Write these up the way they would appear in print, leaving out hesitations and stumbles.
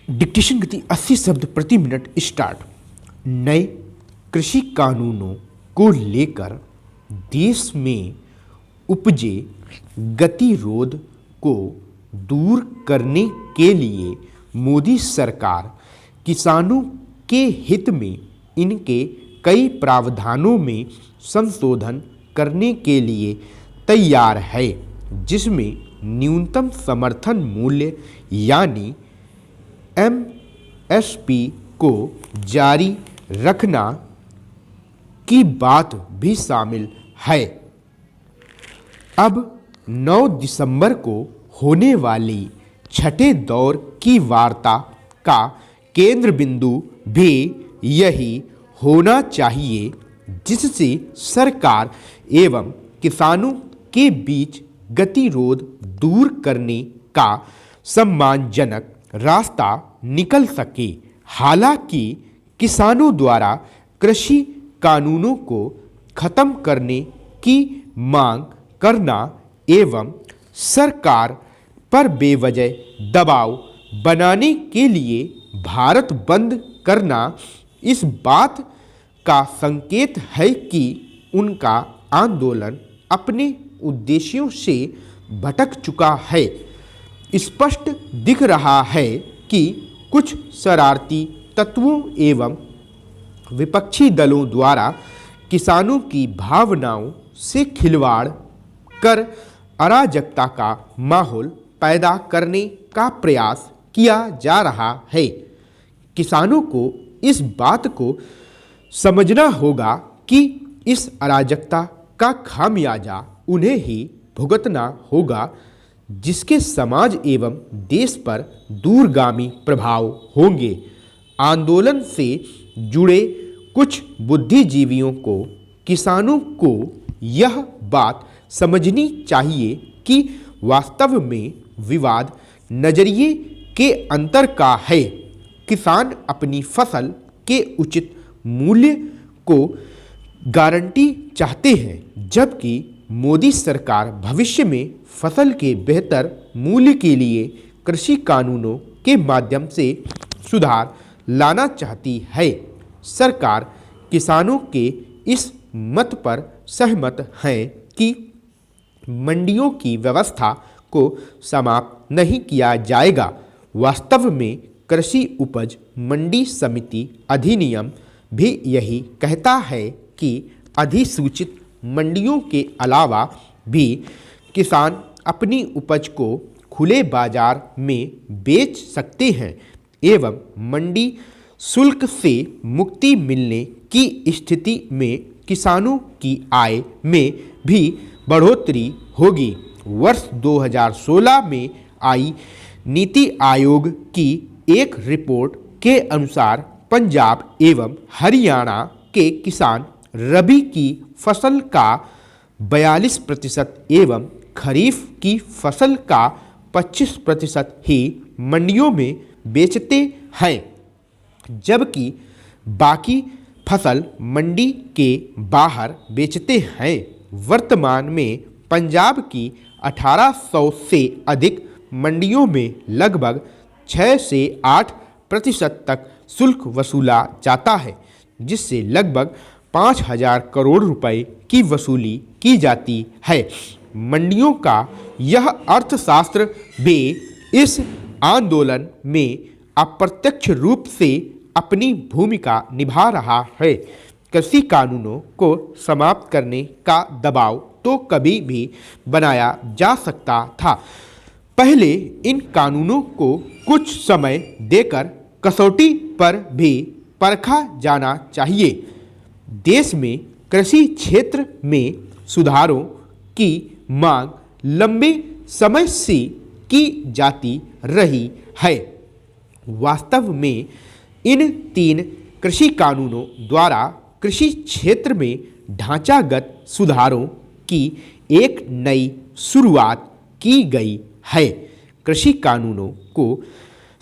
Dictation गति 80 शब्द प्रति मिनट स्टार्ट। नए कृषि कानूनों को लेकर देश में उपजे गतिरोध को दूर करने के लिए मोदी सरकार किसानों के हित में इनके कई प्रावधानों में संशोधन करने के लिए तैयार है, जिसमें न्यूनतम समर्थन मूल्य यानी एमएसपी को जारी रखना की बात भी शामिल है। अब 9 दिसंबर को होने वाली छठे दौर की वार्ता का केंद्र बिंदु भी यही होना चाहिए, जिससे सरकार एवं किसानों के बीच गतिरोध दूर करने का सम्मानजनक रास्ता निकल सके। हालांकि किसानों द्वारा कृषि कानूनों को खत्म करने की मांग करना एवं सरकार पर बेवजह दबाव बनाने के लिए भारत बंद करना इस बात का संकेत है कि उनका आंदोलन अपने उद्देश्यों से भटक चुका है। स्पष्ट दिख रहा है कि कुछ शरारती तत्वों एवं विपक्षी दलों द्वारा किसानों की भावनाओं से खिलवाड़ कर अराजकता का माहौल पैदा करने का प्रयास किया जा रहा है। किसानों को इस बात को समझना होगा कि इस अराजकता का खामियाजा उन्हें ही भुगतना होगा, जिसके समाज एवं देश पर दूरगामी प्रभाव होंगे। आंदोलन से जुड़े कुछ बुद्धिजीवियों को किसानों को यह बात समझनी चाहिए कि वास्तव में विवाद नजरिए के अंतर का है। किसान अपनी फसल के उचित मूल्य को गारंटी चाहते हैं, जबकि मोदी सरकार भविष्य में फसल के बेहतर मूल्य के लिए कृषि कानूनों के माध्यम से सुधार लाना चाहती है। सरकार किसानों के इस मत पर सहमत है कि मंडियों की व्यवस्था को समाप्त नहीं किया जाएगा। वास्तव में कृषि उपज मंडी समिति अधिनियम भी यही कहता है कि अधिसूचित मंडियों के अलावा भी किसान अपनी उपज को खुले बाजार में बेच सकते हैं एवं मंडी शुल्क से मुक्ति मिलने की स्थिति में किसानों की आय में भी बढ़ोतरी होगी। वर्ष 2016 में आई नीति आयोग की एक रिपोर्ट के अनुसार पंजाब एवं हरियाणा के किसान रबी की फसल का 42% एवं खरीफ की फसल का 25% ही मंडियों में बेचते हैं, जबकि बाकी फसल मंडी के बाहर बेचते हैं। वर्तमान में पंजाब की 1800 से अधिक मंडियों में लगभग 6 से 8% तक शुल्क वसूला जाता है, जिससे लगभग 5000 करोड़ रुपए की वसूली की जाती है। मंडियों का यह अर्थशास्त्र भी इस आंदोलन में अप्रत्यक्ष रूप से अपनी भूमिका निभा रहा है। कृषि कानूनों को समाप्त करने का दबाव तो कभी भी बनाया जा सकता था। पहले इन कानूनों को कुछ समय देकर कसौटी पर भी परखा जाना चाहिए। देश में कृषि क्षेत्र में सुधारों की मांग लंबे समय से की जाती रही है। वास्तव में इन 3 कृषि कानूनों द्वारा कृषि क्षेत्र में ढांचागत सुधारों की एक नई शुरुआत की गई है। कृषि कानूनों को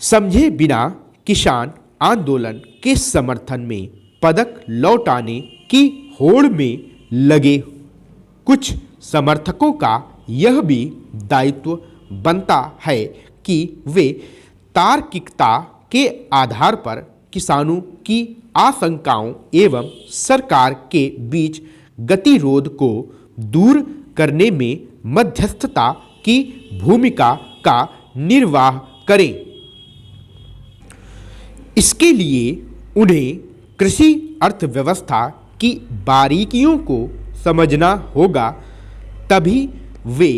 समझे बिना किसान आंदोलन के समर्थन में पदक लौटाने की होड़ में लगे कुछ समर्थकों का यह भी दायित्व बनता है कि वे तार्किकता के आधार पर किसानों की आशंकाओं एवं सरकार के बीच गतिरोध को दूर करने में मध्यस्थता की भूमिका का निर्वाह करें। इसके लिए उन्हें कृषि अर्थव्यवस्था की बारीकियों को समझना होगा, तभी वे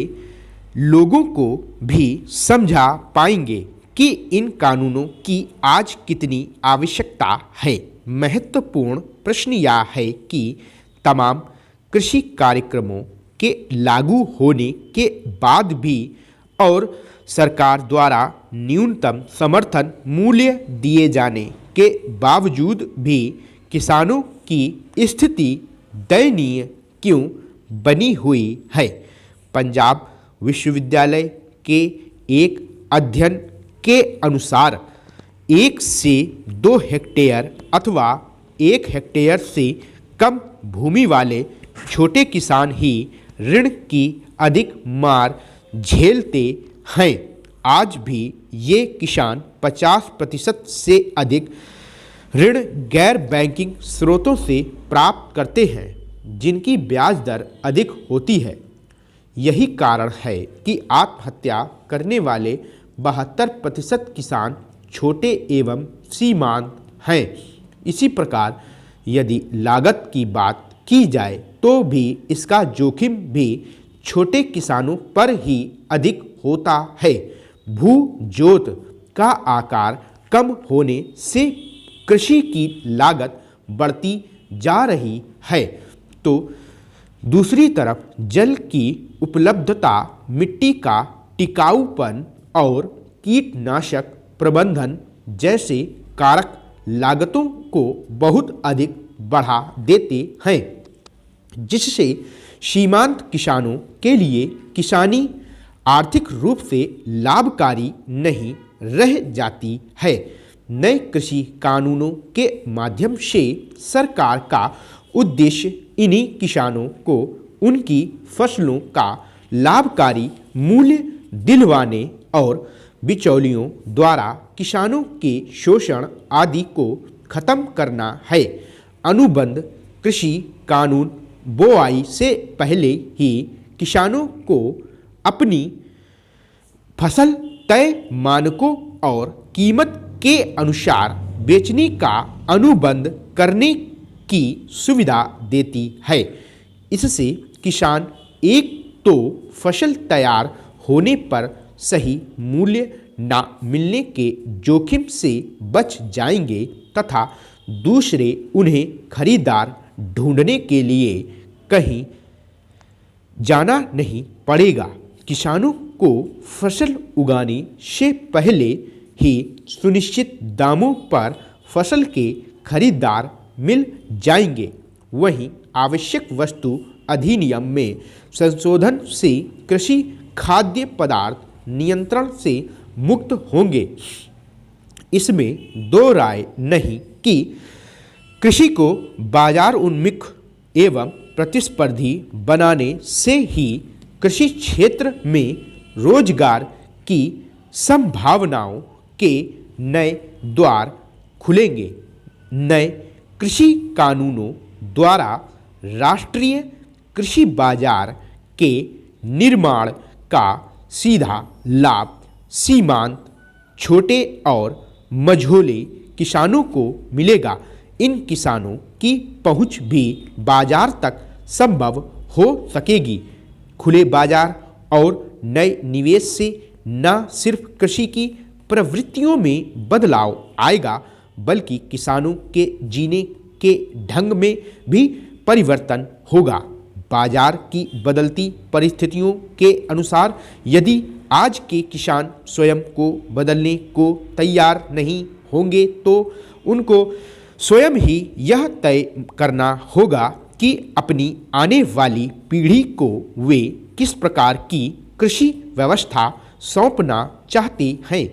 लोगों को भी समझा पाएंगे कि इन कानूनों की आज कितनी आवश्यकता है। महत्वपूर्ण प्रश्न यह है कि तमाम कृषि कार्यक्रमों के लागू होने के बाद भी और सरकार द्वारा न्यूनतम समर्थन मूल्य दिए जाने के बावजूद भी किसानों की स्थिति दयनीय क्यों बनी हुई है। पंजाब विश्वविद्यालय के एक अध्ययन के अनुसार 1 से 2 हेक्टेयर अथवा 1 हेक्टेयर से कम भूमि वाले छोटे किसान ही ऋण की अधिक मार झेलते हैं। आज भी ये किसान 50% से अधिक ऋण गैर बैंकिंग स्रोतों से प्राप्त करते हैं, जिनकी ब्याज दर अधिक होती है। यही कारण है कि आत्महत्या करने वाले 72% किसान छोटे एवं सीमांत हैं। इसी प्रकार यदि लागत की बात की जाए तो भी इसका जोखिम भी छोटे किसानों पर ही अधिक होता है। भू जोत का आकार कम होने से कृषि की लागत बढ़ती जा रही है, तो दूसरी तरफ जल की उपलब्धता, मिट्टी का टिकाऊपन और कीटनाशक प्रबंधन जैसे कारक लागतों को बहुत अधिक बढ़ा देते हैं, जिससे सीमांत किसानों के लिए किसानी आर्थिक रूप से लाभकारी नहीं रह जाती है। नए कृषि कानूनों के माध्यम से सरकार का उद्देश्य इन्हीं किसानों को उनकी फसलों का लाभकारी मूल्य दिलवाने और बिचौलियों द्वारा किसानों के शोषण आदि को खत्म करना है। अनुबंध कृषि कानून बोआई से पहले ही किसानों को अपनी फसल तय मानकों और कीमत के अनुसार बेचने का अनुबंध करने की सुविधा देती है। इससे किसान एक तो फसल तैयार होने पर सही मूल्य न मिलने के जोखिम से बच जाएंगे तथा दूसरे उन्हें खरीदार ढूंढने के लिए कहीं जाना नहीं पड़ेगा। किसानों को फसल उगाने से पहले ही सुनिश्चित दामों पर फसल के खरीदार मिल जाएंगे। वहीं आवश्यक वस्तु अधिनियम में संशोधन से कृषि खाद्य पदार्थ नियंत्रण से मुक्त होंगे। इसमें दो राय नहीं कि कृषि को बाजार उन्मुख एवं प्रतिस्पर्धी बनाने से ही कृषि क्षेत्र में रोजगार की संभावनाओं के नए द्वार खुलेंगे। नए कृषि कानूनों द्वारा राष्ट्रीय कृषि बाजार के निर्माण का सीधा लाभ सीमांत छोटे और मझोले किसानों को मिलेगा। इन किसानों की पहुंच भी बाजार तक संभव हो सकेगी। खुले बाजार और नए निवेश से न सिर्फ कृषि की प्रवृत्तियों में बदलाव आएगा, बल्कि किसानों के जीने के ढंग में भी परिवर्तन होगा। बाजार की बदलती परिस्थितियों के अनुसार यदि आज के किसान स्वयं को बदलने को तैयार नहीं होंगे तो उनको स्वयं ही यह तय करना होगा कि अपनी आने वाली पीढ़ी को वे किस प्रकार की कृषि व्यवस्था सौंपना चाहते हैं।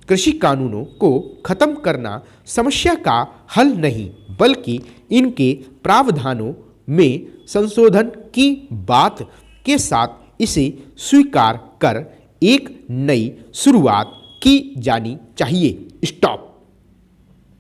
कृषि कानूनों को खत्म करना समस्या का हल नहीं, बल्कि इनके प्रावधानों में संशोधन की बात के साथ इसे स्वीकार कर एक नई शुरुआत की जानी चाहिए। स्टॉप।